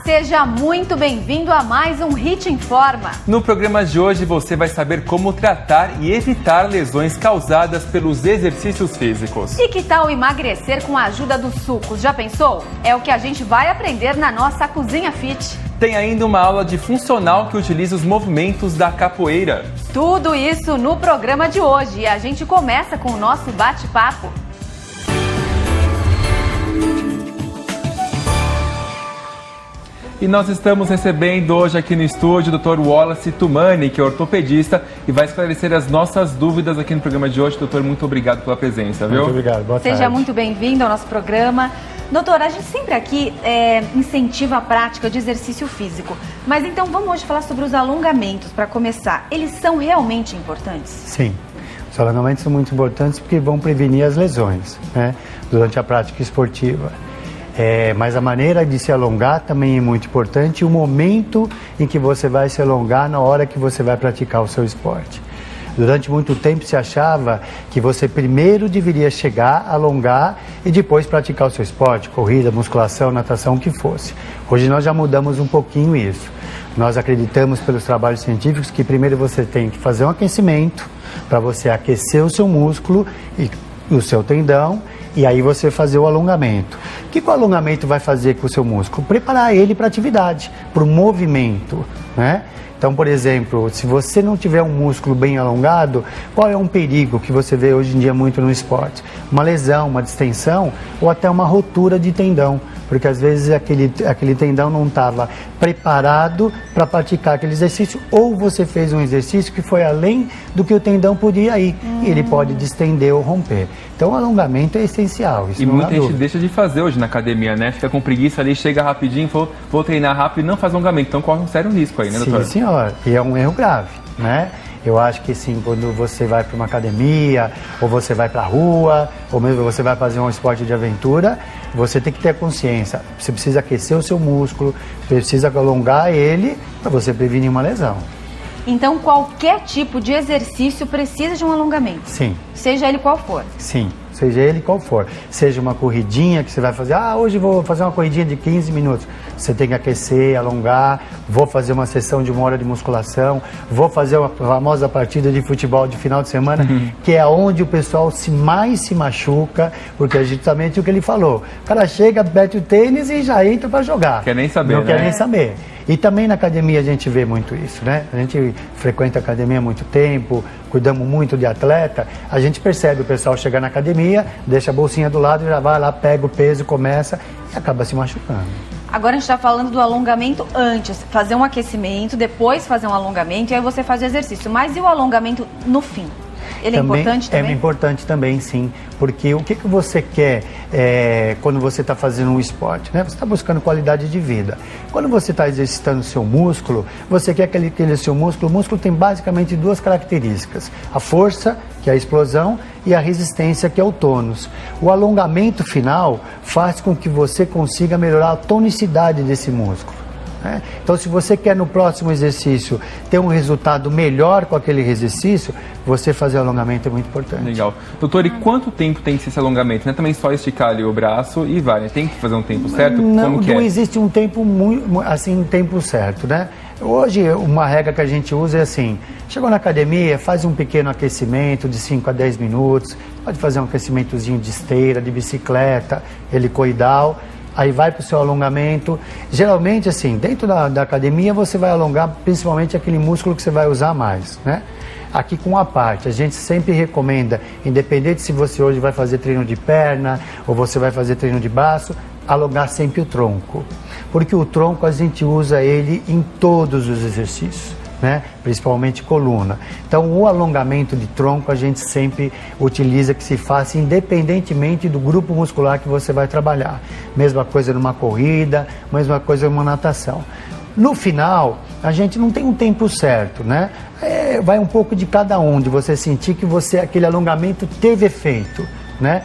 Seja muito bem-vindo a mais um Hit Informa. No programa de hoje você vai saber como tratar e evitar lesões causadas pelos exercícios físicos. E que tal emagrecer com a ajuda dos sucos? Já pensou? É o que a gente vai aprender na nossa Cozinha Fit. Tem ainda uma aula de funcional que utiliza os movimentos da capoeira. Tudo isso no programa de hoje e a gente começa com o nosso bate-papo. E nós estamos recebendo hoje aqui no estúdio o Dr. Wallace Tumani, que é ortopedista e vai esclarecer as nossas dúvidas aqui no programa de hoje. Doutor, muito obrigado pela presença, viu? Muito obrigado, boa tarde. Seja muito bem-vindo ao nosso programa. Doutor, a gente sempre aqui incentiva a prática de exercício físico, mas então vamos hoje falar sobre os alongamentos para começar. Eles são realmente importantes? Sim, os alongamentos são muito importantes porque vão prevenir as lesões, né, durante a prática esportiva. Mas a maneira de se alongar também é muito importante e o momento em que você vai se alongar na hora que você vai praticar o seu esporte. Durante muito tempo se achava que você primeiro deveria chegar, alongar e depois praticar o seu esporte, corrida, musculação, natação, o que fosse. Hoje nós já mudamos um pouquinho isso. Nós acreditamos pelos trabalhos científicos que primeiro você tem que fazer um aquecimento para você aquecer o seu músculo e o seu tendão. E aí você fazer o alongamento. O que o alongamento vai fazer com o seu músculo? Preparar ele para a atividade, para o movimento, né? Então, por exemplo, se você não tiver um músculo bem alongado, qual é um perigo que você vê hoje em dia muito no esporte? Uma lesão, uma distensão ou até uma rotura de tendão, porque às vezes aquele tendão não estava preparado para praticar aquele exercício, ou você fez um exercício que foi além do que o tendão podia ir, e ele pode distender ou romper. Então o alongamento é essencial. Isso e não muita gente deixa de fazer hoje na academia, né? Fica com preguiça ali, chega rapidinho, vou treinar rápido e não faz alongamento. Então corre um sério risco aí, né, doutor? Sim, senhor. E é um erro grave, né? Eu acho que sim, quando você vai para uma academia, ou você vai para a rua, ou mesmo você vai fazer um esporte de aventura, você tem que ter a consciência. Você precisa aquecer o seu músculo, precisa alongar ele para você prevenir uma lesão. Então qualquer tipo de exercício precisa de um alongamento? Sim. Seja ele qual for? Sim, seja ele qual for. Seja uma corridinha que você vai fazer, hoje vou fazer uma corridinha de 15 minutos. Você tem que aquecer, alongar, vou fazer uma sessão de 1 hora de musculação, vou fazer uma famosa partida de futebol de final de semana, que é onde o pessoal mais se machuca, porque é justamente o que ele falou. O cara chega, mete o tênis e já entra para jogar. Quer nem saber, Não né? quer nem saber. E também na academia a gente vê muito isso, né? A gente frequenta a academia há muito tempo, cuidamos muito de atleta, a gente percebe o pessoal chegar na academia, deixa a bolsinha do lado e já vai lá, pega o peso, começa e acaba se machucando. Agora a gente está falando do alongamento antes, fazer um aquecimento, depois fazer um alongamento e aí você faz o exercício. Mas e o alongamento no fim? Ele é importante também? É importante também, sim. Porque o que você quer quando você está fazendo um esporte, né? Você está buscando qualidade de vida. Quando você está exercitando o seu músculo, você quer que aquele seu músculo... O músculo tem basicamente 2 características. A força, que é a explosão, e a resistência, que é o tônus. O alongamento final faz com que você consiga melhorar a tonicidade desse músculo. Então, se você quer no próximo exercício ter um resultado melhor com aquele exercício, você fazer alongamento é muito importante. Legal. Doutor, e quanto tempo tem que ser esse alongamento? Não é também só esticar ali o braço e vai, né? Tem que fazer um tempo certo? Não, Como que não existe um tempo um tempo certo, né? Hoje, uma regra que a gente usa é assim, chegou na academia, faz um pequeno aquecimento de 5 a 10 minutos, pode fazer um aquecimentozinho de esteira, de bicicleta, helicoidal, aí vai para o seu alongamento. Geralmente, assim, dentro da academia você vai alongar principalmente aquele músculo que você vai usar mais, né? Aqui com a parte, a gente sempre recomenda, independente se você hoje vai fazer treino de perna ou você vai fazer treino de braço, alongar sempre o tronco. Porque o tronco a gente usa ele em todos os exercícios, né? Principalmente coluna. Então o alongamento de tronco a gente sempre utiliza que se faça independentemente do grupo muscular que você vai trabalhar. Mesma coisa numa corrida, mesma coisa numa natação. No final, a gente não tem um tempo certo, né? Vai um pouco de cada um, de você sentir que aquele alongamento teve efeito, né?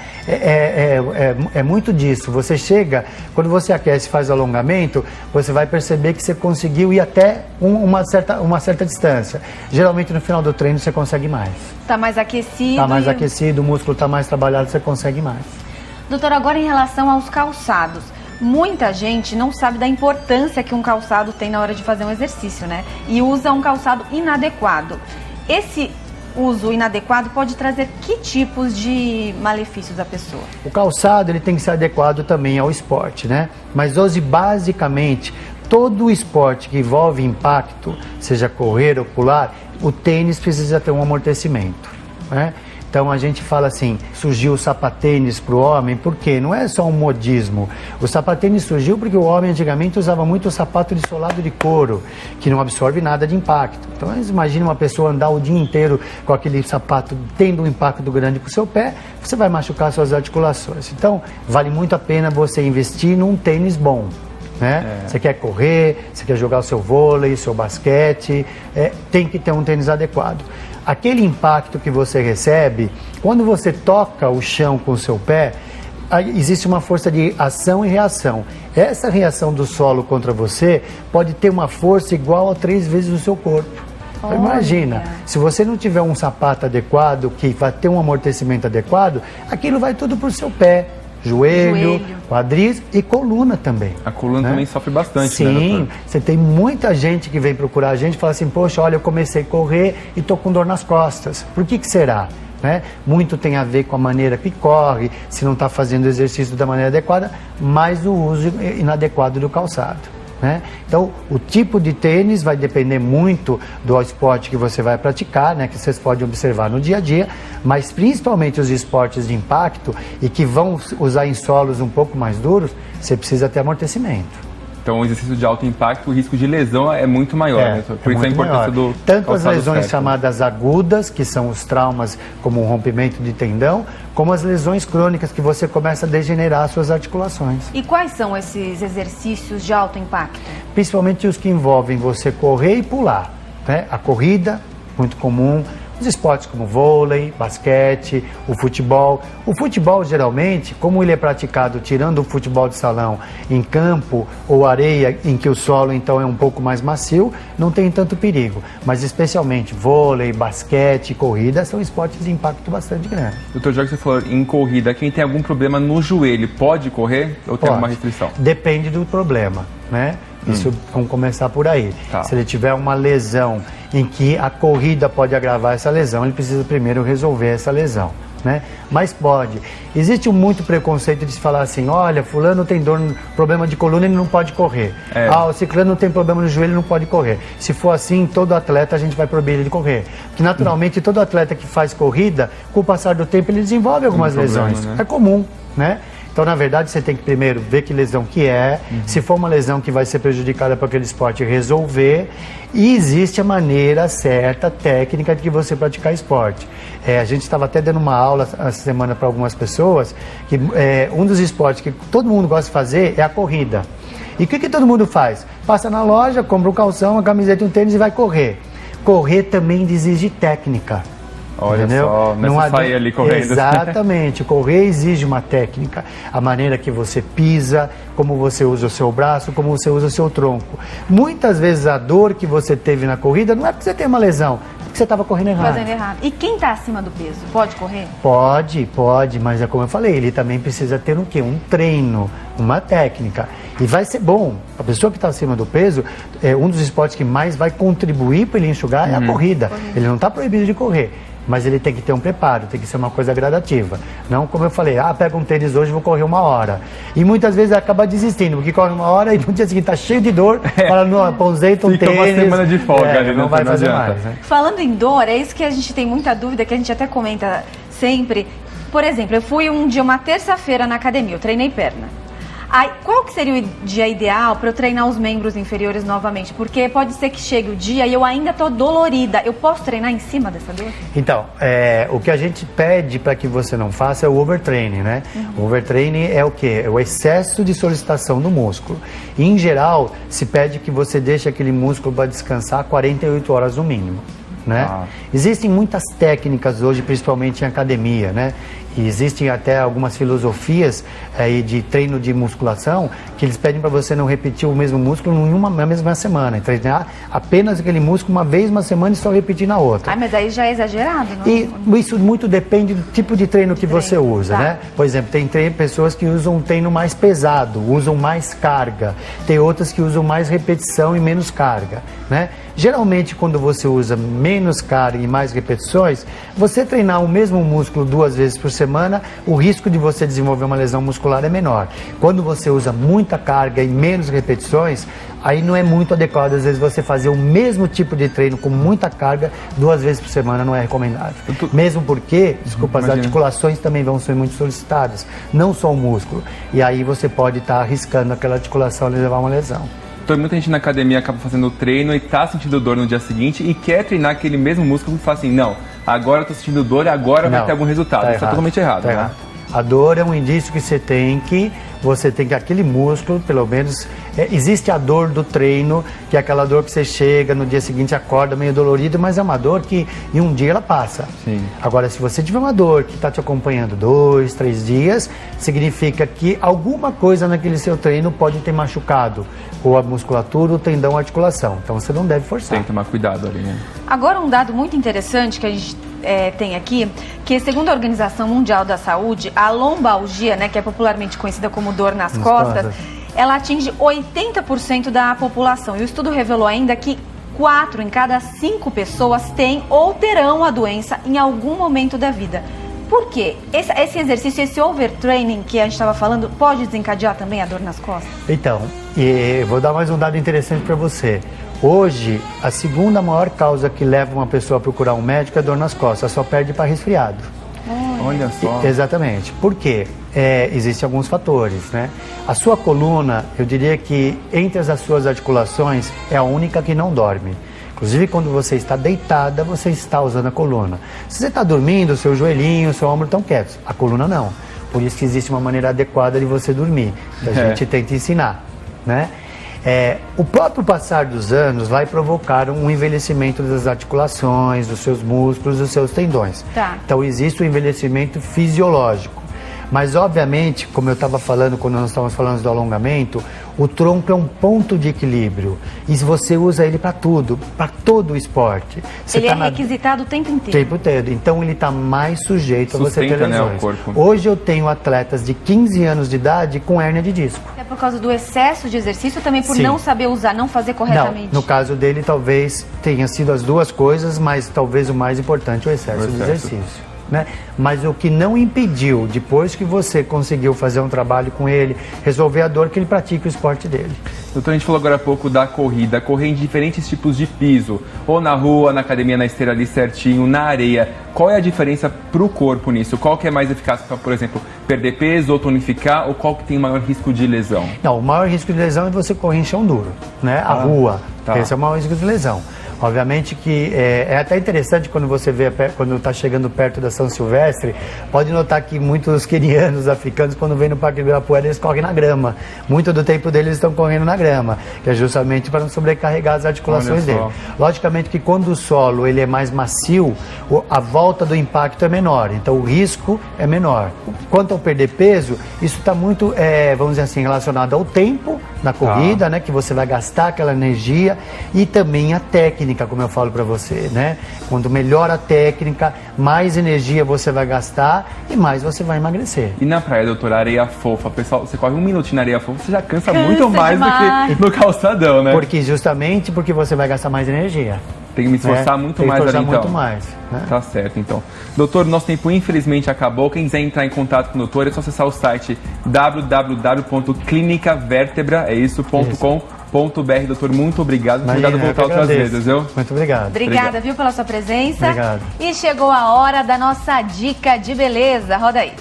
É muito disso. Você chega, quando você aquece e faz alongamento, você vai perceber que você conseguiu ir até uma certa distância. Geralmente no final do treino você consegue mais. Tá mais aquecido. Está mais aquecido, o músculo está mais trabalhado, você consegue mais. Doutor, agora em relação aos calçados. Muita gente não sabe da importância que um calçado tem na hora de fazer um exercício, né? E usa um calçado inadequado. Esse uso inadequado pode trazer que tipos de malefícios à pessoa? O calçado ele tem que ser adequado também ao esporte, né? Mas hoje, basicamente, todo esporte que envolve impacto, seja correr ou pular, o tênis precisa ter um amortecimento, né? Então a gente fala assim, surgiu o sapatênis para o homem, por quê? Não é só um modismo. O sapatênis surgiu porque o homem antigamente usava muito o sapato de solado de couro, que não absorve nada de impacto. Então imagine uma pessoa andar o dia inteiro com aquele sapato tendo um impacto grande para o seu pé, você vai machucar suas articulações. Então vale muito a pena você investir num tênis bom. Né? Você quer correr, você quer jogar o seu vôlei, seu basquete, tem que ter um tênis adequado. Aquele impacto que você recebe, quando você toca o chão com o seu pé, existe uma força de ação e reação. Essa reação do solo contra você pode ter uma força igual a 3 vezes o seu corpo. Então, imagina, se você não tiver um sapato adequado, que vai ter um amortecimento adequado, aquilo vai tudo para o seu pé. Joelho, quadris e coluna também. A coluna também sofre bastante, sim, né, doutor? Você tem muita gente que vem procurar a gente e fala assim, poxa, olha, eu comecei a correr e tô com dor nas costas. Por que será? Né? Muito tem a ver com a maneira que corre, se não está fazendo o exercício da maneira adequada, mas o uso inadequado do calçado. Né? Então, o tipo de tênis vai depender muito do esporte que você vai praticar, né? Que vocês podem observar no dia a dia, mas principalmente os esportes de impacto e que vão usar em solos um pouco mais duros, você precisa ter amortecimento. Então, o exercício de alto impacto, o risco de lesão é muito maior, né? Por isso a importância do tanto as lesões certo. chamadas agudas, que são os traumas como um rompimento de tendão, como as lesões crônicas, que você começa a degenerar as suas articulações. E quais são esses exercícios de alto impacto? Principalmente os que envolvem você correr e pular, né? A corrida, muito comum. Os esportes como vôlei, basquete, o futebol. O futebol, geralmente, como ele é praticado tirando o futebol de salão em campo ou areia, em que o solo então é um pouco mais macio, não tem tanto perigo. Mas especialmente vôlei, basquete, corrida são esportes de impacto bastante grande. Doutor Jorge, você falou em corrida, quem tem algum problema no joelho pode correr ou tem alguma restrição? Depende do problema, né? Isso, vamos começar por aí. Tá. Se ele tiver uma lesão em que a corrida pode agravar essa lesão, ele precisa primeiro resolver essa lesão, né? Mas pode. Existe muito preconceito de se falar assim, olha, fulano tem problema de coluna, ele não pode correr. O ciclano tem problema no joelho, ele não pode correr. Se for assim, todo atleta a gente vai proibir ele de correr. Porque naturalmente todo atleta que faz corrida, com o passar do tempo ele desenvolve algumas lesões. Né? É comum, né? Então, na verdade, você tem que primeiro ver que lesão que é, se for uma lesão que vai ser prejudicada para aquele esporte, resolver. E existe a maneira certa, técnica, de que você praticar esporte. A gente estava até dando uma aula essa semana para algumas pessoas, que um dos esportes que todo mundo gosta de fazer é a corrida. E o que todo mundo faz? Passa na loja, compra um calção, uma camiseta e um tênis e vai correr. Correr também exige técnica. Olha, entendeu? só, não é sair ali correndo. Exatamente, correr exige uma técnica, a maneira que você pisa, como você usa o seu braço, como você usa o seu tronco. Muitas vezes a dor que você teve na corrida não é porque você tem uma lesão, é porque você estava correndo errado. Fazendo errado. E quem está acima do peso, pode correr? Pode, mas é como eu falei, ele também precisa ter um quê? Um treino, uma técnica. E vai ser bom. A pessoa que está acima do peso, um dos esportes que mais vai contribuir para ele enxugar é a corrida. Ele não está proibido de correr. Mas ele tem que ter um preparo, tem que ser uma coisa gradativa. Não como eu falei, pega um tênis hoje, vou correr 1 hora. E muitas vezes acaba desistindo, porque corre 1 hora e no dia seguinte está cheio de dor, fala, não, aposenta um tênis. Fica uma semana de folga ali, não vai fazer mais. Né? Falando em dor, é isso que a gente tem muita dúvida, que a gente até comenta sempre. Por exemplo, eu fui uma terça-feira na academia, eu treinei perna. Aí, qual que seria o dia ideal para eu treinar os membros inferiores novamente? Porque pode ser que chegue o dia e eu ainda estou dolorida. Eu posso treinar em cima dessa dor? Então, o que a gente pede para que você não faça é o overtraining, né? O overtraining é o quê? É o excesso de solicitação do músculo. E, em geral, se pede que você deixe aquele músculo para descansar 48 horas no mínimo. Né? Existem muitas técnicas hoje, principalmente em academia, né? E existem até algumas filosofias aí de treino de musculação que eles pedem para você não repetir o mesmo músculo na mesma semana. Treinar apenas aquele músculo uma vez uma semana e só repetir na outra. Ah, mas aí já é exagerado, não? E isso muito depende do tipo de treino que você usa, tá, né? Por exemplo, tem pessoas que usam um treino mais pesado, usam mais carga. Tem outras que usam mais repetição e menos carga, né? Geralmente, quando você usa menos carga e mais repetições, você treinar o mesmo músculo 2 vezes por semana, o risco de você desenvolver uma lesão muscular é menor. Quando você usa muita carga e menos repetições, aí não é muito adequado, às vezes, você fazer o mesmo tipo de treino com muita carga 2 vezes por semana não é recomendável. Mesmo porque, desculpa, as articulações também vão ser muito solicitadas, não só o músculo. E aí você pode estar arriscando aquela articulação e levar uma lesão. Então, muita gente na academia acaba fazendo o treino e tá sentindo dor no dia seguinte e quer treinar aquele mesmo músculo e fala assim, não, agora eu tô sentindo dor e agora vai ter algum resultado. Isso é totalmente errado, tá né? errado. A dor é um indício que você tem que aquele músculo, pelo menos, existe a dor do treino, que é aquela dor que você chega, no dia seguinte acorda meio dolorido, mas é uma dor que em um dia ela passa. Sim. Agora, se você tiver uma dor que está te acompanhando 2, 3 dias, significa que alguma coisa naquele seu treino pode ter machucado ou a musculatura, o tendão, a articulação. Então você não deve forçar. Tem que tomar cuidado ali, né? Agora, um dado muito interessante que a gente tem aqui, que segundo a Organização Mundial da Saúde, a lombalgia, né, que é popularmente conhecida como dor nas costas, ela atinge 80% da população. E o estudo revelou ainda que 4 em cada 5 pessoas têm ou terão a doença em algum momento da vida. Por quê? Esse exercício, esse overtraining que a gente estava falando, pode desencadear também a dor nas costas? Então, vou dar mais um dado interessante para você. Hoje, a segunda maior causa que leva uma pessoa a procurar um médico é dor nas costas, só perde para resfriado. Olha só. Exatamente. Por quê? Existem alguns fatores, né? A sua coluna, eu diria que entre as suas articulações, é a única que não dorme. Inclusive, quando você está deitada, você está usando a coluna. Se você está dormindo, o seu joelhinho, o seu ombro estão quietos. A coluna não. Por isso que existe uma maneira adequada de você dormir. Que a gente tenta ensinar, né? O próprio passar dos anos vai provocar um envelhecimento das articulações, dos seus músculos, dos seus tendões. Tá. Então existe um envelhecimento fisiológico. Mas, obviamente, como eu estava falando quando nós estávamos falando do alongamento, o tronco é um ponto de equilíbrio. E se você usa ele para tudo, para todo o esporte. Ele é requisitado o tempo inteiro. O tempo inteiro. Então, ele está mais sujeito a você ter lesões. Né, o corpo. Hoje eu tenho atletas de 15 anos de idade com hérnia de disco. É por causa do excesso de exercício, também por não saber usar, não fazer corretamente? Não, no caso dele, talvez tenha sido as duas coisas, mas talvez o mais importante é o excesso de exercício. Né? Mas o que não impediu, depois que você conseguiu fazer um trabalho com ele, resolver a dor, que ele pratique o esporte dele. Doutor, a gente falou agora há pouco da corrida, correr em diferentes tipos de piso, ou na rua, na academia, na esteira ali certinho, na areia. Qual é a diferença para o corpo nisso? Qual que é mais eficaz para, por exemplo, perder peso ou tonificar, ou qual que tem maior risco de lesão? Não, o maior risco de lesão é você correr em chão duro, né? A rua, esse é o maior risco de lesão. Obviamente que é até interessante quando você vê, quando está chegando perto da São Silvestre, pode notar que muitos quenianos, africanos, quando vêm no Parque do Ibirapuera, eles correm na grama. Muito do tempo deles estão correndo na grama, que é justamente para não sobrecarregar as articulações dele. Logicamente que quando o solo ele é mais macio, a volta do impacto é menor, então o risco é menor. Quanto ao perder peso, isso está muito, vamos dizer assim, relacionado ao tempo na corrida, né, que você vai gastar aquela energia, e também a técnica, como eu falo para você, né? Quando melhora a técnica, mais energia você vai gastar e mais você vai emagrecer. E na praia, doutora, areia fofa, pessoal, você corre um minutinho na areia fofa, você já cansa muito mais demais do que no calçadão, né? Justamente porque você vai gastar mais energia. Tem que me esforçar muito mais ali, então. Muito mais, né? Tá certo, então. Doutor, nosso tempo infelizmente acabou. Quem quiser entrar em contato com o doutor, é só acessar o site www.clinicavertebra.com.br. Doutor, muito obrigado. Obrigado por voltar outras vezes, viu? Muito obrigado. Obrigada, viu, pela sua presença. Obrigado. E chegou a hora da nossa dica de beleza. Roda aí.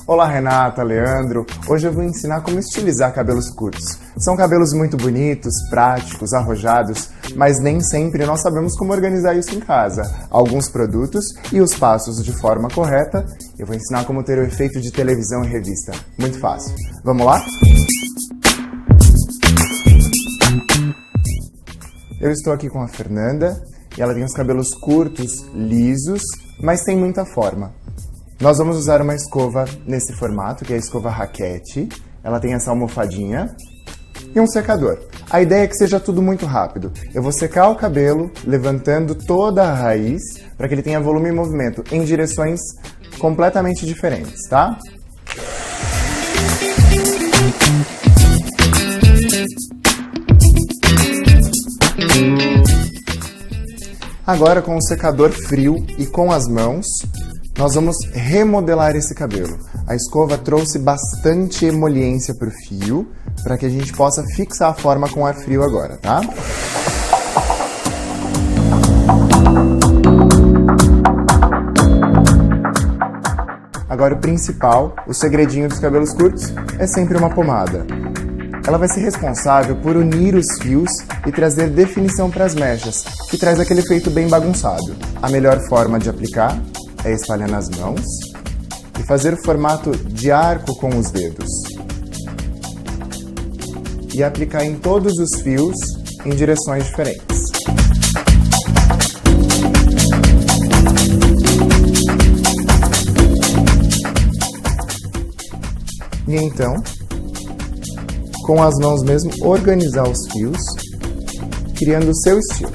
Olá Renata, Leandro, hoje eu vou ensinar como estilizar cabelos curtos. São cabelos muito bonitos, práticos, arrojados, mas nem sempre nós sabemos como organizar isso em casa. Alguns produtos e os passos de forma correta, eu vou ensinar como ter o efeito de televisão e revista. Muito fácil. Vamos lá? Eu estou aqui com a Fernanda e ela tem os cabelos curtos, lisos, mas sem muita forma. Nós vamos usar uma escova nesse formato, que é a escova raquete. Ela tem essa almofadinha e um secador. A ideia é que seja tudo muito rápido. Eu vou secar o cabelo, levantando toda a raiz, para que ele tenha volume e movimento em direções completamente diferentes, tá? Agora, com o secador frio e com as mãos, nós vamos remodelar esse cabelo. A escova trouxe bastante emoliência para o fio, para que a gente possa fixar a forma com ar frio agora, tá? Agora o principal, o segredinho dos cabelos curtos, é sempre uma pomada. Ela vai ser responsável por unir os fios e trazer definição para as mechas, que traz aquele efeito bem bagunçado. A melhor forma de aplicar é espalhar nas mãos e fazer o formato de arco com os dedos. E aplicar em todos os fios em direções diferentes. E então, com as mãos mesmo, organizar os fios, criando o seu estilo.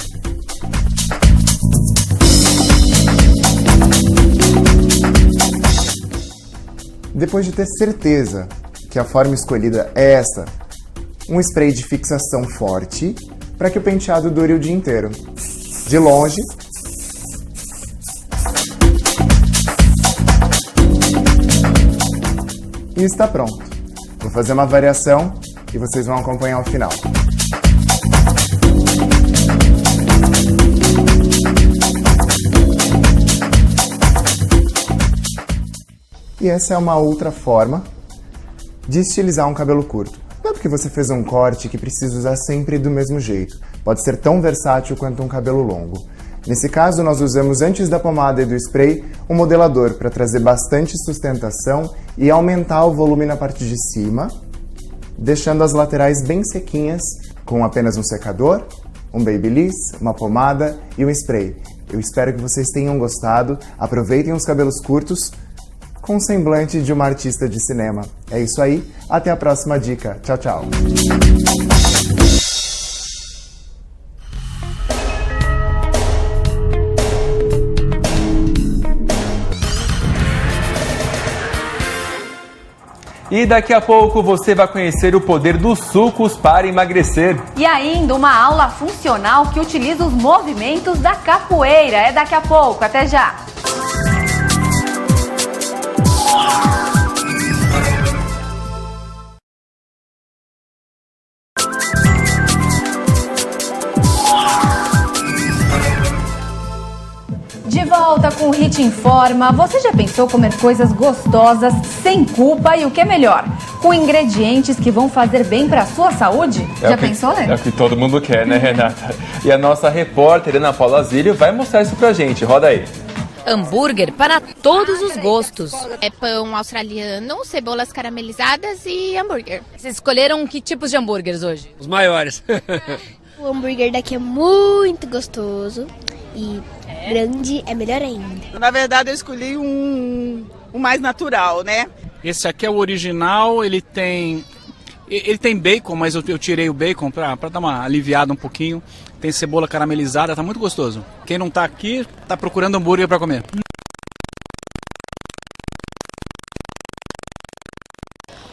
Depois de ter certeza que a forma escolhida é essa, um spray de fixação forte para que o penteado dure o dia inteiro. De longe, e está pronto. Vou fazer uma variação e vocês vão acompanhar o final. E essa é uma outra forma de estilizar um cabelo curto. Não é porque você fez um corte que precisa usar sempre do mesmo jeito. Pode ser tão versátil quanto um cabelo longo. Nesse caso, nós usamos antes da pomada e do spray um modelador para trazer bastante sustentação e aumentar o volume na parte de cima, deixando as laterais bem sequinhas com apenas um secador, um babyliss, uma pomada e um spray. Eu espero que vocês tenham gostado. Aproveitem os cabelos curtos com o semblante de uma artista de cinema. É isso aí, até a próxima dica. Tchau, tchau! E daqui a pouco você vai conhecer o poder dos sucos para emagrecer. E ainda uma aula funcional que utiliza os movimentos da capoeira. É daqui a pouco, até já! De volta com o Hit Informa. Você já pensou comer coisas gostosas, sem culpa e o que é melhor? Com ingredientes que vão fazer bem para a sua saúde? Já pensou, né? É o que todo mundo quer, né, Renata? E a nossa repórter Ana Paula Zílio vai mostrar isso pra gente. Roda aí. Hambúrguer para todos os gostos. É pão australiano, cebolas caramelizadas e hambúrguer. Vocês escolheram que tipos de hambúrgueres hoje? Os maiores. O hambúrguer daqui é muito gostoso e grande é melhor ainda. Na verdade, eu escolhi um mais natural, né? Esse aqui é o original, ele tem bacon, mas eu tirei o bacon para dar uma aliviada um pouquinho. Tem cebola caramelizada, tá muito gostoso. Quem não tá aqui, tá procurando hambúrguer para comer.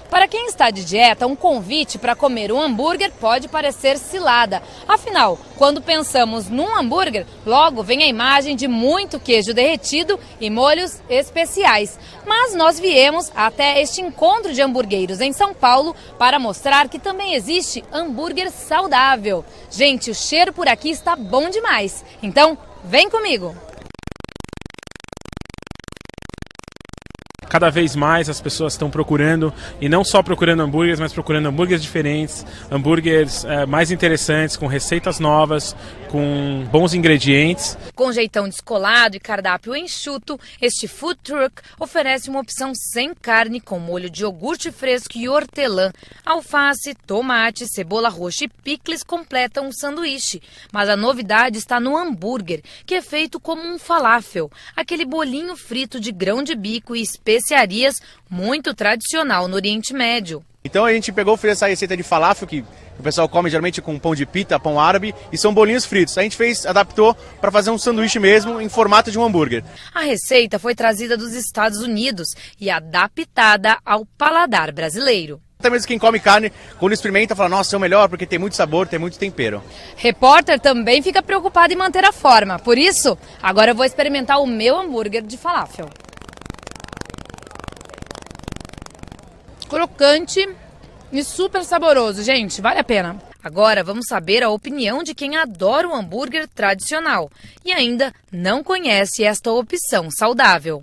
Para quem está de dieta, um convite para comer um hambúrguer pode parecer cilada. Afinal, quando pensamos num hambúrguer, logo vem a imagem de muito queijo derretido e molhos especiais. Mas nós viemos até este encontro de hamburgueiros em São Paulo para mostrar que também existe hambúrguer saudável. Gente, o cheiro por aqui está bom demais. Então, vem comigo! cada vez mais as pessoas estão procurando, e não só procurando hambúrgueres, mas procurando hambúrgueres diferentes, hambúrgueres mais interessantes, com receitas novas, com bons ingredientes. Com jeitão descolado e cardápio enxuto, este food truck oferece uma opção sem carne com molho de iogurte fresco e hortelã. Alface, tomate, cebola roxa e picles completam um sanduíche. Mas a novidade está no hambúrguer, que é feito como um falafel, aquele bolinho frito de grão de bico e especiarias muito tradicional no Oriente Médio. Então a gente fez essa receita de falafel, que o pessoal come geralmente com pão de pita, pão árabe, e são bolinhos fritos. A gente adaptou para fazer um sanduíche mesmo em formato de um hambúrguer. A receita foi trazida dos Estados Unidos e adaptada ao paladar brasileiro. Até mesmo quem come carne, quando experimenta, fala, nossa, é o melhor porque tem muito sabor, tem muito tempero. Repórter também fica preocupado em manter a forma. Por isso, agora eu vou experimentar o meu hambúrguer de falafel. Crocante e super saboroso, gente, vale a pena. Agora vamos saber a opinião de quem adora o hambúrguer tradicional e ainda não conhece esta opção saudável.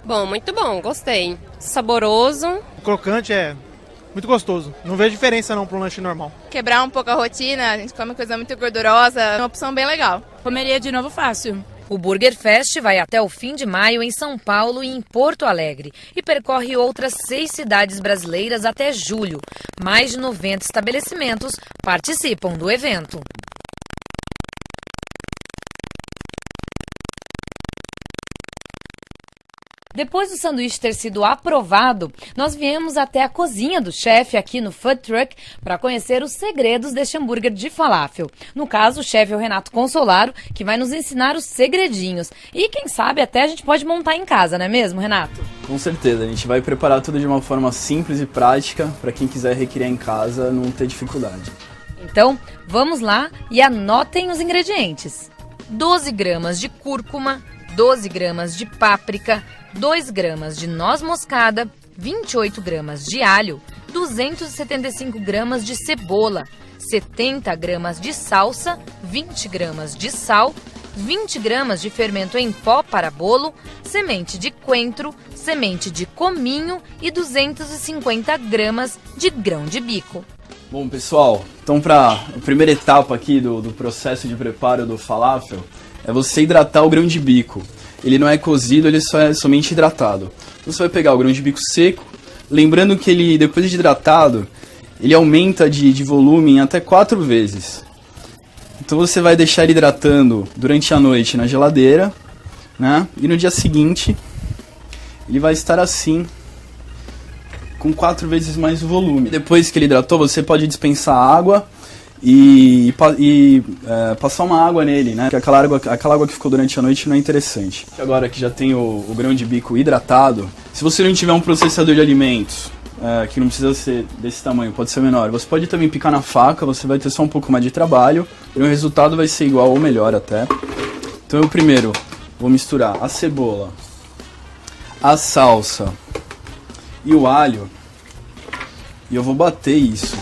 Bom, muito bom, gostei. Saboroso. O crocante é muito gostoso. Não vejo diferença não para um lanche normal. Quebrar um pouco a rotina, a gente come coisa muito gordurosa, é uma opção bem legal. Comeria de novo fácil. O Burger Fest vai até o fim de maio em São Paulo e em Porto Alegre e percorre outras 6 cidades brasileiras até julho. Mais de 90 estabelecimentos participam do evento. Depois do sanduíche ter sido aprovado, nós viemos até a cozinha do chefe aqui no Food Truck para conhecer os segredos deste hambúrguer de falafel. No caso, o chefe é o Renato Consolaro, que vai nos ensinar os segredinhos. E quem sabe até a gente pode montar em casa, não é mesmo, Renato? Com certeza, a gente vai preparar tudo de uma forma simples e prática para quem quiser recriar em casa não ter dificuldade. Então, vamos lá e anotem os ingredientes. 12 gramas de cúrcuma, 12 gramas de páprica, 2 gramas de noz moscada, 28 gramas de alho, 275 gramas de cebola, 70 gramas de salsa, 20 gramas de sal, 20 gramas de fermento em pó para bolo, semente de coentro, semente de cominho e 250 gramas de grão de bico. Bom, pessoal, então para a primeira etapa aqui do processo de preparo do falafel é você hidratar o grão de bico. Ele não é cozido, ele só é somente hidratado. Você vai pegar o grão de bico seco, lembrando que ele, depois de hidratado, ele aumenta de volume em até 4 vezes. Então você vai deixar ele hidratando durante a noite na geladeira, né? E no dia seguinte, ele vai estar assim, com 4 vezes mais o volume. Depois que ele hidratou, você pode dispensar água e passar uma água nele, né? Porque aquela água que ficou durante a noite não é interessante. Agora que já tem o grão de bico hidratado, se você não tiver um processador de alimentos, que não precisa ser desse tamanho, pode ser menor, você pode também picar na faca, você vai ter só um pouco mais de trabalho e o resultado vai ser igual ou melhor até. Então eu primeiro vou misturar a cebola, a salsa e o alho e eu vou bater isso.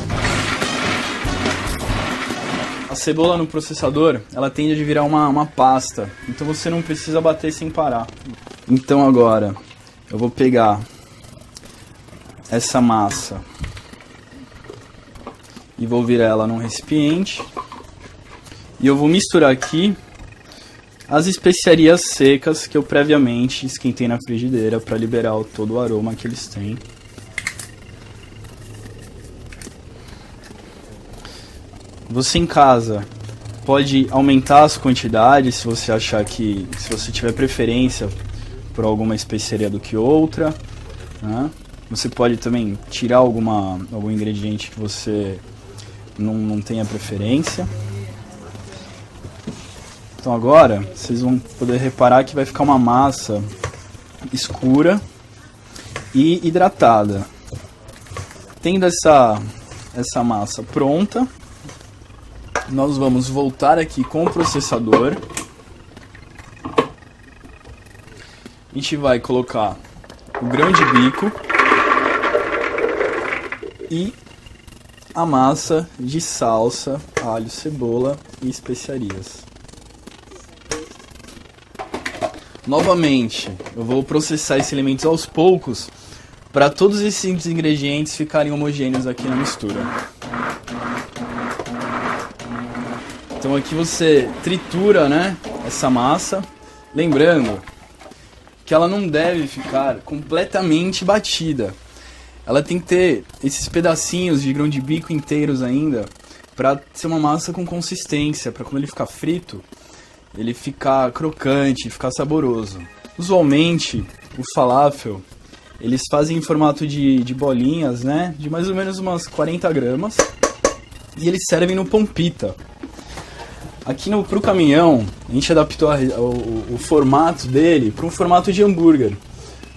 A cebola no processador, ela tende a virar uma pasta, então você não precisa bater sem parar. Então agora, eu vou pegar essa massa e vou virar ela num recipiente. E eu vou misturar aqui as especiarias secas que eu previamente esquentei na frigideira para liberar todo o aroma que eles têm. Você em casa pode aumentar as quantidades se você achar que, se você tiver preferência por alguma especiaria do que outra, né? Você pode também tirar algum ingrediente que você não tenha preferência. Então agora vocês vão poder reparar que vai ficar uma massa escura e hidratada. Tendo essa massa pronta, nós vamos voltar aqui com o processador. A gente vai colocar o grão de bico e a massa de salsa, alho, cebola e especiarias. Novamente, eu vou processar esses elementos aos poucos para todos esses ingredientes ficarem homogêneos aqui na mistura. Então aqui você tritura, né, essa massa, lembrando que ela não deve ficar completamente batida. Ela tem que ter esses pedacinhos de grão de bico inteiros ainda, para ser uma massa com consistência, para quando ele ficar frito, ele ficar crocante, ficar saboroso. Usualmente, o falafel, eles fazem em formato de bolinhas, né, de mais ou menos umas 40 gramas, e eles servem no pão pita. Aqui pro caminhão, a gente adaptou o formato dele para um formato de hambúrguer.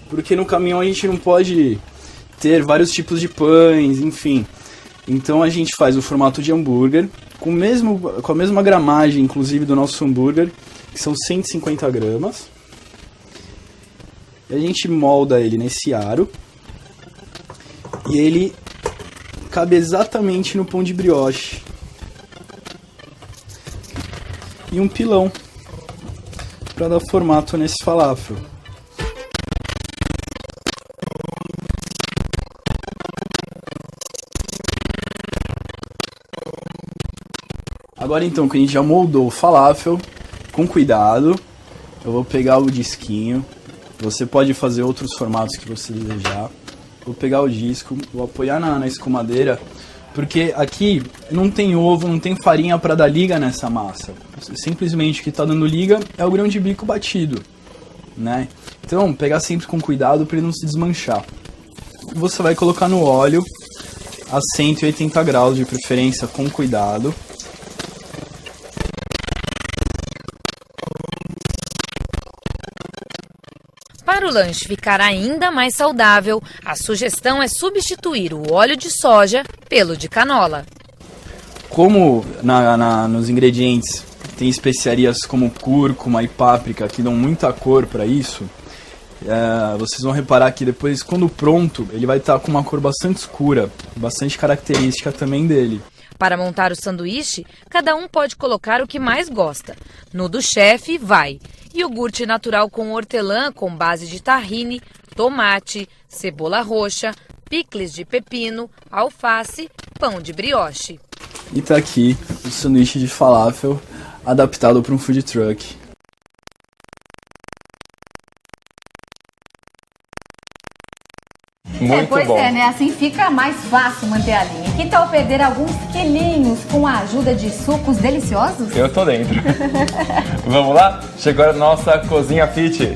Porque no caminhão a gente não pode ter vários tipos de pães, enfim. Então a gente faz o formato de hambúrguer, com a mesma gramagem, inclusive, do nosso hambúrguer, que são 150 gramas. E a gente molda ele nesse aro. E ele cabe exatamente no pão de brioche. E um pilão para dar formato nesse falafel. Agora então que a gente já moldou o falafel, com cuidado, eu vou pegar o disquinho. Você pode fazer outros formatos que você desejar. Vou pegar o disco, vou apoiar na escumadeira. Porque aqui não tem ovo, não tem farinha para dar liga nessa massa. Simplesmente o que está dando liga é o grão de bico batido, né? Então, pegar sempre com cuidado para ele não se desmanchar. Você vai colocar no óleo a 180 graus, de preferência com cuidado. Para o lanche ficar ainda mais saudável, a sugestão é substituir o óleo de soja pelo de canola. Como nos ingredientes tem especiarias como cúrcuma e páprica que dão muita cor para isso, vocês vão reparar que depois, quando pronto, ele vai estar com uma cor bastante escura, bastante característica também dele. Para montar o sanduíche, cada um pode colocar o que mais gosta. No do chefe, vai iogurte natural com hortelã com base de tahine, tomate, cebola roxa, picles de pepino, alface, pão de brioche. E tá aqui o sanduíche de falafel adaptado para um food truck. Muito pois bom. Né? Assim fica mais fácil manter a linha. Que tal perder alguns quilinhos com a ajuda de sucos deliciosos? Eu tô dentro. Vamos lá? Chegou a nossa cozinha fit.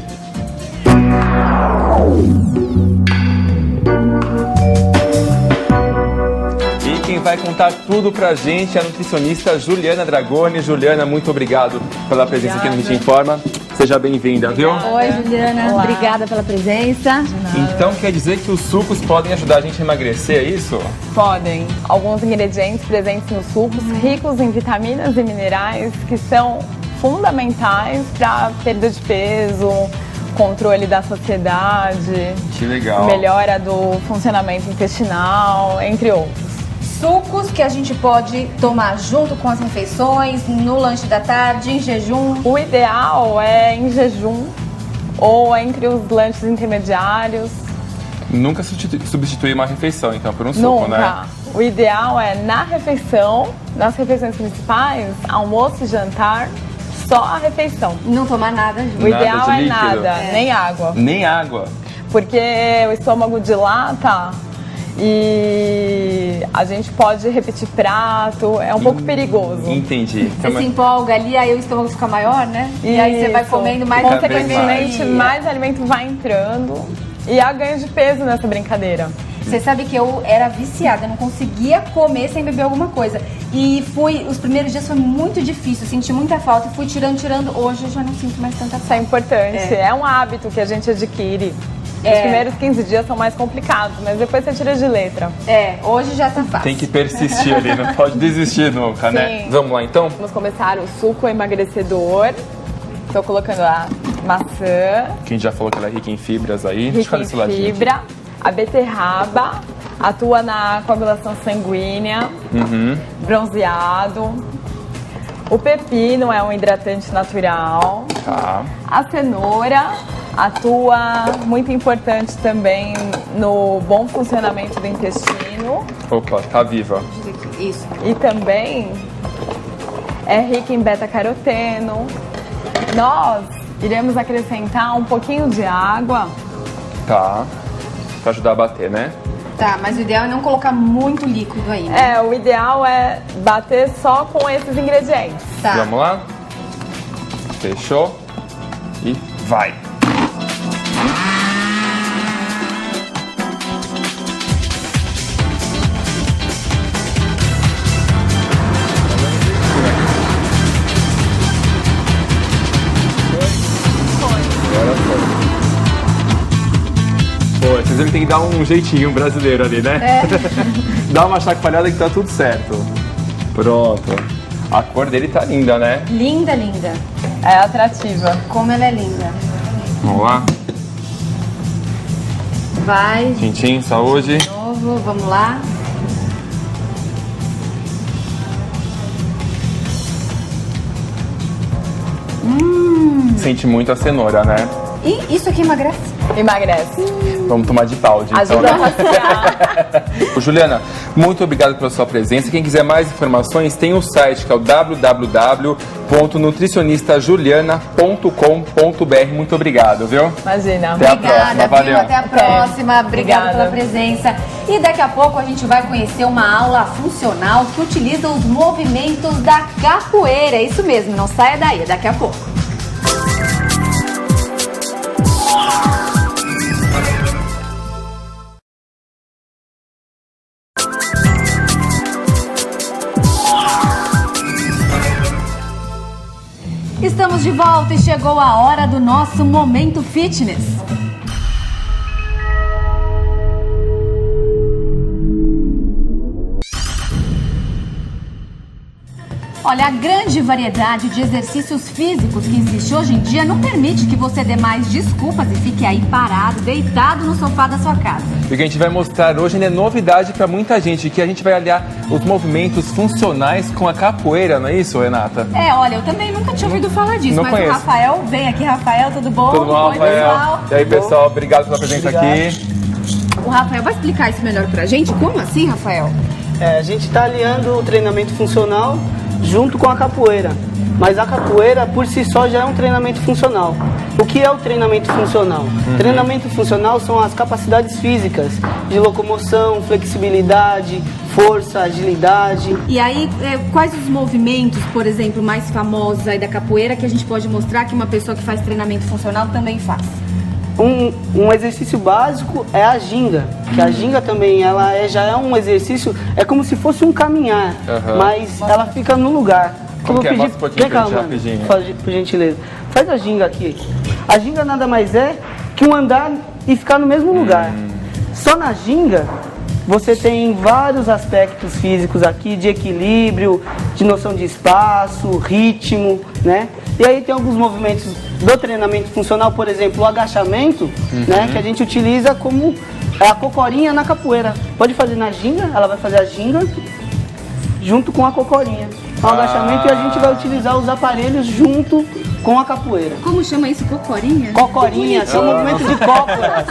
E quem vai contar tudo pra gente é a nutricionista Juliana Dragoni. Juliana, muito obrigado pela presença aqui no Hit Informa. Seja bem-vinda, viu? Oi, Juliana. Olá. Obrigada pela presença. Então quer dizer que os sucos podem ajudar a gente a emagrecer, é isso? Podem. Alguns ingredientes presentes nos sucos, ricos em vitaminas e minerais, que são fundamentais para perda de peso, controle da saciedade, que legal. Melhora do funcionamento intestinal, entre outros. Sucos que a gente pode tomar junto com as refeições, no lanche da tarde, em jejum. O ideal é em jejum ou entre os lanches intermediários. Nunca substituir uma refeição, então, por um suco, Nunca. né? O ideal é na refeição, nas refeições principais, almoço e jantar, só a refeição. Não tomar nada. O ideal é nada, nem água. Nem água. Porque o estômago dilata e a gente pode repetir prato, é um pouco perigoso. Entendi. Você se empolga ali, aí o estômago fica maior, né? E aí você vai comendo mais. Consequentemente, mais alimento vai entrando e há ganho de peso nessa brincadeira. Você sabe que eu era viciada, eu não conseguia comer sem beber alguma coisa. E os primeiros dias foi muito difícil, senti muita falta, fui tirando. Hoje eu já não sinto mais tanta falta. Isso é importante, é um hábito que a gente adquire. Os primeiros 15 dias são mais complicados, mas depois você tira de letra. Hoje já tá fácil. Tem que persistir ali, não pode desistir nunca, né? Vamos lá então? Vamos começar o suco emagrecedor. Estou colocando a maçã. Que a gente já falou que ela é rica em fibras aí. Rica em fibra. A beterraba atua na coagulação sanguínea. Bronzeado. O pepino é um hidratante natural. Tá. A cenoura atua muito importante também no bom funcionamento do intestino. Opa, tá viva. Isso. E também é rica em beta-caroteno. Nós iremos acrescentar um pouquinho de água. Tá. Pra ajudar a bater, né? Tá, mas o ideal é não colocar muito líquido aí, né? O ideal é bater só com esses ingredientes. Tá. Vamos lá? Fechou? E vai! Pô, vocês tem que dar um jeitinho brasileiro ali, né? Dá uma chacoalhada que tá tudo certo. Pronto. A cor dele tá linda, né? Linda, linda. É atrativa. Como ela é linda. Vamos lá? Vai. Tintim, saúde. De novo, vamos lá. Sente muito a cenoura, né? E isso aqui emagrece? Emagrece. Vamos tomar de balde, então, Ajuda né? a saciar. Juliana, muito obrigado pela sua presença. Quem quiser mais informações, tem o site que é o www.nutricionista.juliana.com.br. Muito obrigado, viu? Imagina. Até a Obrigada, próxima. Valeu. viu? Até a próxima. Obrigada Obrigada pela presença. E daqui a pouco a gente vai conhecer uma aula funcional que utiliza os movimentos da capoeira. Isso mesmo, não saia daí, daqui a pouco. Estamos de volta e chegou a hora do nosso Momento Fitness. Olha, a grande variedade de exercícios físicos que existe hoje em dia não permite que você dê mais desculpas e fique aí parado, deitado no sofá da sua casa. E o que a gente vai mostrar hoje é novidade para muita gente, que a gente vai aliar os movimentos funcionais com a capoeira, não é isso, Renata? Olha, eu também nunca tinha ouvido falar disso, Não mas conheço. o Rafael, vem aqui, Rafael, tudo bom? Tudo bom, Oi, Rafael? pessoal. E aí, pessoal, obrigado pela presença aqui. O Rafael vai explicar isso melhor pra gente? Como assim, Rafael? A gente está aliando o treinamento funcional junto com a capoeira. Mas a capoeira, por si só, já é um treinamento funcional. O que é o treinamento funcional? Treinamento funcional são as capacidades físicas de locomoção, flexibilidade, força, agilidade. E aí, quais os movimentos, por exemplo, mais famosos aí da capoeira que a gente pode mostrar que uma pessoa que faz treinamento funcional também faz? Um exercício básico é a ginga, que a ginga também já é um exercício, é como se fosse um caminhar, mas ela fica no lugar. Como que é? Mostra um pouquinho pra gente rapidinho. Por gentileza. Faz a ginga aqui. A ginga nada mais é que um andar e ficar no mesmo lugar. Só na ginga você tem vários aspectos físicos aqui, de equilíbrio, de noção de espaço, ritmo, né? E aí tem alguns movimentos do treinamento funcional, por exemplo, o agachamento, né? Que a gente utiliza como a cocorinha na capoeira. Pode fazer na ginga, ela vai fazer a ginga junto com a cocorinha. O agachamento, e a gente vai utilizar os aparelhos junto com a capoeira. Como chama isso? Cocorinha? Cocorinha, é um movimento de cócoras.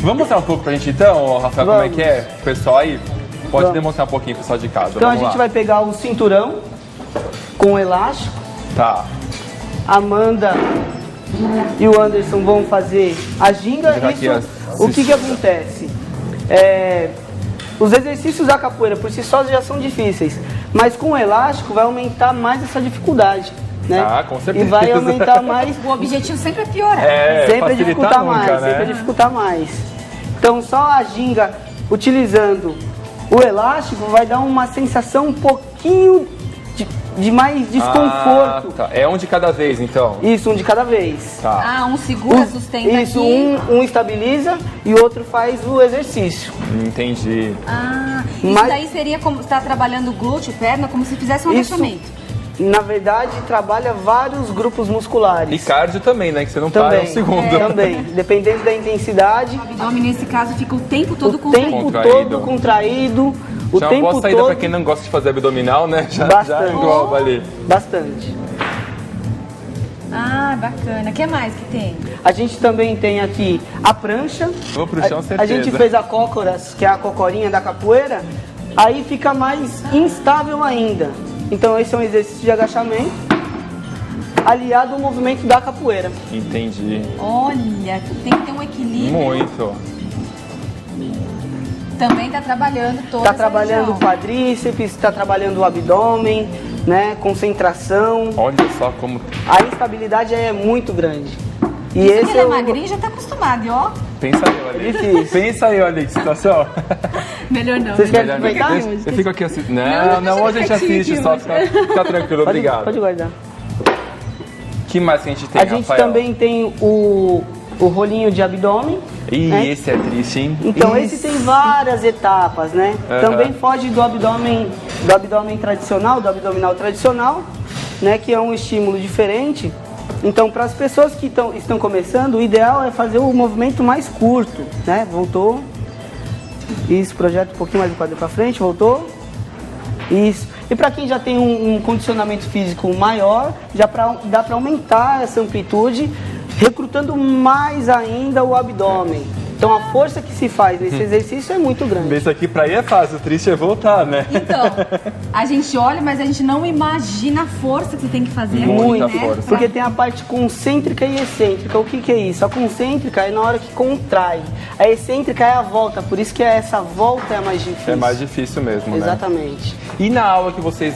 Vamos mostrar um pouco pra gente então, Rafael, como é que é? O pessoal aí pode demonstrar um pouquinho pro pessoal de casa. Então Vamos a gente lá. vai pegar o cinturão com o elástico. Tá. A Amanda e o Anderson vão fazer a ginga. O que acontece? Os exercícios da capoeira por si só já são difíceis, mas com o elástico vai aumentar mais essa dificuldade, né? Ah, com certeza. E vai aumentar mais. O objetivo sempre é piorar. Sempre é dificultar nunca, mais, né? sempre é dificultar mais. Então só a ginga utilizando o elástico vai dar uma sensação um pouquinho de mais desconforto. Tá. É um de cada vez, então? Isso, um de cada vez. Tá. Um segura, sustenta isso, aqui. um estabiliza e o outro faz o exercício. Entendi. Isso daí seria como estar trabalhando glúteo, perna, como se fizesse um agachamento. Na verdade, trabalha vários grupos musculares. E cardio também, né? Que você não para um segundo. Também. Dependendo da intensidade. O abdômen, nesse caso, fica o tempo todo contraído. O já é tempo uma boa saída todo... para quem não gosta de fazer abdominal, né? Já Bastante. engloba ali. Bastante. Ah, bacana. O que mais que tem? A gente também tem aqui a prancha. Vou pro chão, certeza. A gente fez a cócoras, que é a cocorinha da capoeira, aí fica mais instável ainda. Então esse é um exercício de agachamento aliado ao movimento da capoeira. Entendi. Olha, tem que ter um equilíbrio. Muito. Também tá trabalhando toda Tá essa trabalhando o região. quadríceps, tá trabalhando o abdômen, né? Concentração. Olha só como... A instabilidade é muito grande. E Isso que esse ele é o- magrinho já tá acostumado, e ó. Pensa eu ali. Difícil. Pensa eu ali, que situação. Melhor não. Vocês querem Melhor não. aproveitar? Eu fico aqui assistindo. Não, Não, hoje a gente assiste, só fica tranquilo, obrigado. Pode guardar. Que mais que a gente tem, A gente Rafael? também tem o rolinho de abdômen. Ih, né? esse é triste, hein? Então esse tem várias etapas, né? Aham. Também foge do abdômen tradicional, do abdominal tradicional, né? Que é um estímulo diferente. Então, para as pessoas que estão começando, o ideal é fazer o movimento mais curto, né? Voltou. Isso, projeta um pouquinho mais o quadril para frente, voltou. Isso. E para quem já tem um condicionamento físico maior, dá para aumentar essa amplitude, recrutando mais ainda o abdômen. Então a força que se faz nesse exercício é muito grande. Isso aqui pra ir é fácil, o triste é voltar, né? Então, a gente olha, mas a gente não imagina a força que você tem que fazer. Muita aqui, né? força. Porque tem a parte concêntrica e excêntrica. O que é isso? A concêntrica é na hora que contrai. A excêntrica é a volta, por isso que essa volta é a mais difícil. É mais difícil mesmo, né? Exatamente. E na aula que vocês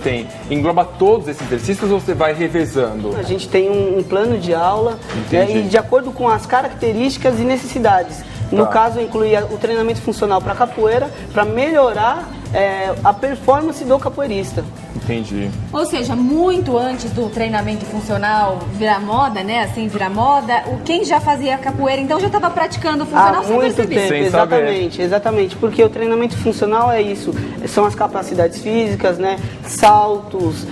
têm, engloba todos esses exercícios ou você vai revezando? A gente tem um plano de aula, né, Entendi. e de acordo com as características e necessidades. No Tá. caso, inclui o treinamento funcional para capoeira, para melhorar a performance do capoeirista. Entendi. Ou seja, muito antes do treinamento funcional virar moda, né? Assim, virar moda, quem já fazia capoeira, então já estava praticando o funcional Há sem muito perceber. tempo, Sem exatamente, exatamente, porque o treinamento funcional é isso, são as capacidades físicas, né, saltos,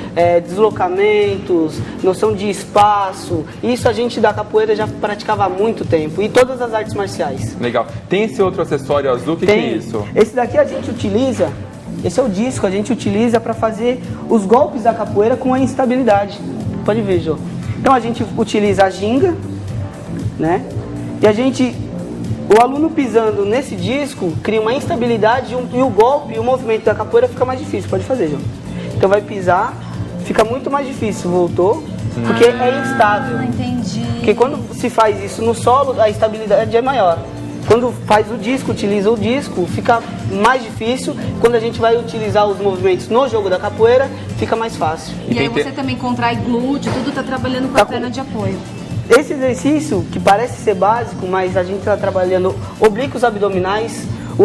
deslocamentos, noção de espaço, isso a gente da capoeira já praticava há muito tempo, e todas as artes marciais. Legal. Tem esse outro acessório azul, o que é isso? Esse daqui a gente utiliza, esse é o disco, a gente utiliza para fazer os golpes da capoeira com a instabilidade. Pode ver, Jô. Então a gente utiliza a ginga, né? E o aluno pisando nesse disco cria uma instabilidade e o golpe, o movimento da capoeira fica mais difícil. Pode fazer, Jô. Então vai pisar, fica muito mais difícil. Voltou, porque é instável. Entendi. Porque quando se faz isso no solo, a estabilidade é maior. Quando faz o disco, utiliza o disco, fica mais difícil. Quando a gente vai utilizar os movimentos no jogo da capoeira, fica mais fácil. E aí você também contrai glúteo, tudo tá trabalhando com a perna de apoio. Esse exercício, que parece ser básico, mas a gente está trabalhando oblíquos abdominais, o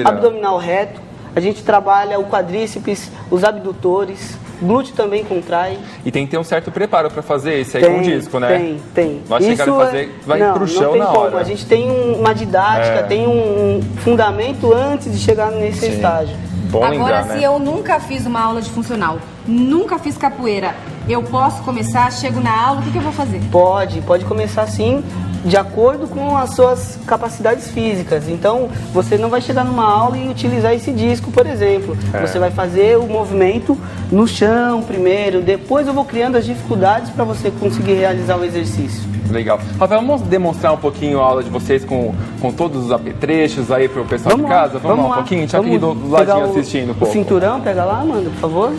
abdominal reto, a gente trabalha o quadríceps, os abdutores, glúteo também contrai. E tem que ter um certo preparo para fazer esse aí com o disco, né? Tem. Vai chegar e fazer, vai não, pro chão não tem na como. hora. A gente tem uma didática, tem um fundamento antes de chegar nesse Sim. estágio. Bom Agora, lembrar, se né? eu nunca fiz uma aula de funcional, nunca fiz capoeira, eu posso começar, chego na aula, o que eu vou fazer? Pode começar sim, de acordo com as suas capacidades físicas. Então, você não vai chegar numa aula e utilizar esse disco, por exemplo. Você vai fazer o movimento no chão primeiro, depois eu vou criando as dificuldades para você conseguir realizar o exercício. Legal. Rafael, vamos demonstrar um pouquinho a aula de vocês com todos os apetrechos aí pro pessoal Vamos de casa? lá, Vamos lá um pouquinho? A gente tá aqui do ladinho assistindo um pouco. O cinturão, pega lá, Amanda, por favor.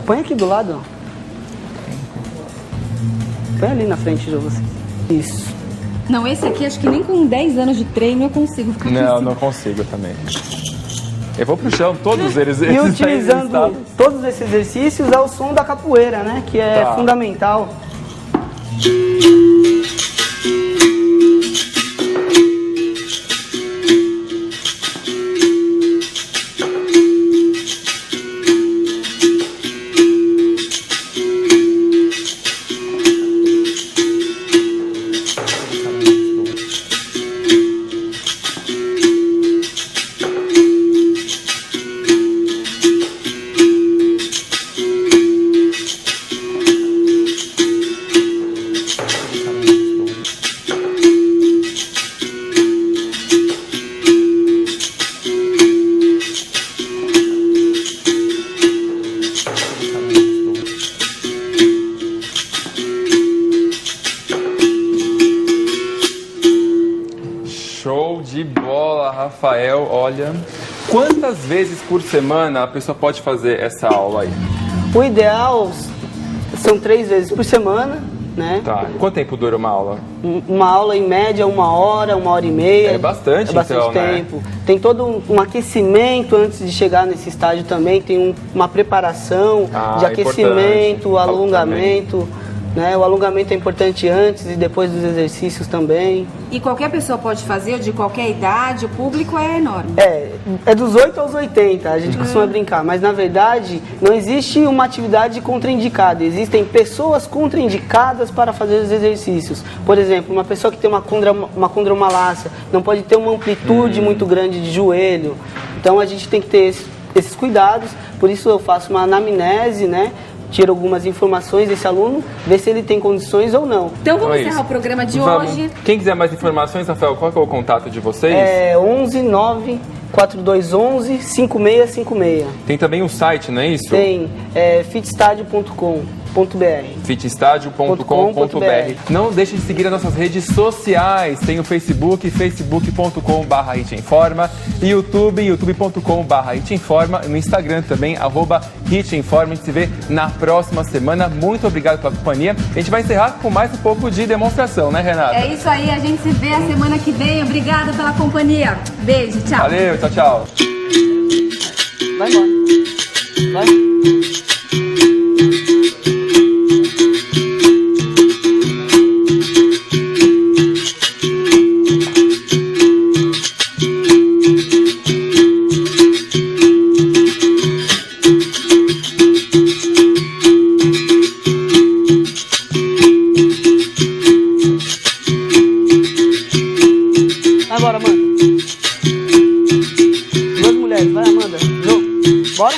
Põe aqui do lado, ó. Põe ali na frente de você. Isso. Não, esse aqui acho que nem com 10 anos de treino eu consigo ficar aqui em Não, cima. não consigo também. Eu vou pro chão, todos eles. E utilizando todos esses exercícios ao som da capoeira, né? Que é fundamental. Rafael, olha, quantas vezes por semana a pessoa pode fazer essa aula aí? O ideal são 3 vezes por semana, né? Tá. Quanto tempo dura uma aula? Uma aula em média 1 hora, 1h30. É bastante, então, tempo. Né? Tem todo um aquecimento antes de chegar nesse estágio também, tem uma preparação de aquecimento, alongamento. Né? O alongamento é importante antes e depois dos exercícios também. E qualquer pessoa pode fazer, de qualquer idade, o público é enorme. É dos 8 aos 80, a gente costuma brincar, mas na verdade não existe uma atividade contraindicada, existem pessoas contraindicadas para fazer os exercícios. Por exemplo, uma pessoa que tem uma condromalácia não pode ter uma amplitude muito grande de joelho, então a gente tem que ter esses cuidados, por isso eu faço uma anamnese, né? Tiro algumas informações desse aluno, ver se ele tem condições ou não. Então vamos encerrar o programa de hoje. Quem quiser mais informações, Rafael, qual é o contato de vocês? 11 9 4211 5656. Tem também um site, não é isso? Tem, fitstadio.com.br. fitstadio.com.br. Não deixe de seguir as nossas redes sociais. Tem o Facebook, facebook.com/hitinforma, YouTube, youtube.com/hitinforma, no Instagram também, @hitinforma. A gente se vê na próxima semana. Muito obrigado pela companhia. A gente vai encerrar com mais um pouco de demonstração, né, Renata? É isso aí, a gente se vê a semana que vem. Obrigada pela companhia. Beijo, tchau. Valeu, tchau, tchau. Vai embora. Vai. Vai, Amanda. Vai, Amanda. Bora?